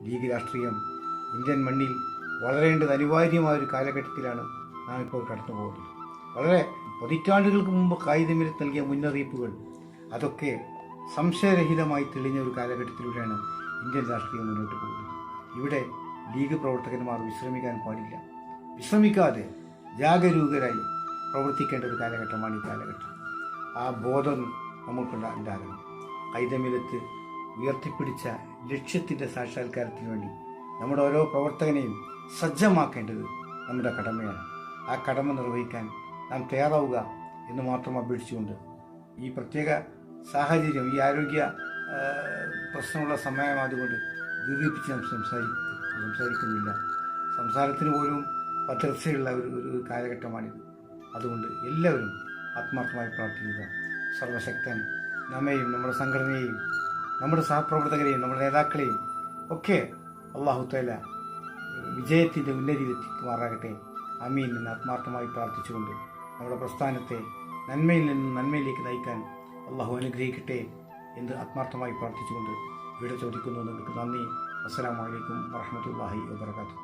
League രാഷ്ട്രീയം Indian മണ്ണിൽ വളരേണ്ടത് അനിവാര്യമായ ഒരു കാലഘട്ടത്തിലാണ് നാം ഇപ്പോൾ കടന്നു പോകുന്നത്. വളരെ പതിറ്റാണ്ടുകൾക്ക് മുമ്പ് കായികമിരത്ത് നൽകിയ മുന്നറിയിപ്പുകൾ അതൊക്കെ സംശയരഹിതമായി തെളിഞ്ഞ ഒരു കാലഘട്ടത്തിലൂടെയാണ് ഇന്ത്യൻ രാഷ്ട്രീയം മുന്നോട്ട് പോകുന്നത്. ഇവിടെ ലീഗ് പ്രവർത്തകന്മാർ വിശ്രമിക്കാൻ പാടില്ല. വിശ്രമിക്കാതെ ജാഗരൂകരായി പ്രവർത്തിക്കേണ്ട ഒരു കാലഘട്ടമാണ് ഈ കാലഘട്ടം. ആ ബോധം നമുക്കുണ്ടാകണം. കൈതമിലത്ത് ഉയർത്തിപ്പിടിച്ച ലക്ഷ്യത്തിൻ്റെ സാക്ഷാത്കാരത്തിന് വേണ്ടി നമ്മുടെ ഓരോ പ്രവർത്തകനെയും സജ്ജമാക്കേണ്ടത് നമ്മുടെ കടമയാണ്. ആ കടമ നിർവഹിക്കാൻ നാം തയ്യാറാവുക എന്ന് മാത്രം അപേക്ഷിച്ചുകൊണ്ട് ഈ പ്രത്യേക സാഹചര്യം, ഈ ആരോഗ്യ പ്രശ്നമുള്ള സമയമായതുകൊണ്ട് ദീർഘിപ്പിച്ച് നാം സംസാരിക്കുന്നില്ല. സംസാരത്തിന് പോലും ഭദ്രതയുള്ള ഒരു കാലഘട്ടമാണിത്. അതുകൊണ്ട് എല്ലാവരും ആത്മാർത്ഥമായി പ്രാർത്ഥിക്കുക. സർവശക്തൻ നമ്മെയും നമ്മുടെ സംഘടനയെയും നമ്മുടെ സഹപ്രവർത്തകരെയും നമ്മുടെ നേതാക്കളെയും ഒക്കെ അല്ലാഹു തആല വിജയത്തിൻ്റെ ഉന്നതിയിലെത്തിക്കുമാറാകട്ടെ. ആമീൻ എന്ന് ആത്മാർത്ഥമായി പ്രാർത്ഥിച്ചുകൊണ്ട് നമ്മുടെ പ്രസ്ഥാനത്തെ നന്മയിൽ നിന്ന് നന്മയിലേക്ക് നയിക്കാൻ അല്ലാഹു അനുഗ്രഹിക്കട്ടെ എന്ന് ആത്മാർത്ഥമായി പ്രാർത്ഥിച്ചുകൊണ്ട് ഇവിടെ ചോദിക്കുന്നു. നിങ്ങൾക്ക് നന്ദി. അസ്സലാമു അലൈക്കും വറഹ്മത്തുള്ളാഹി വബറകാതുഹു.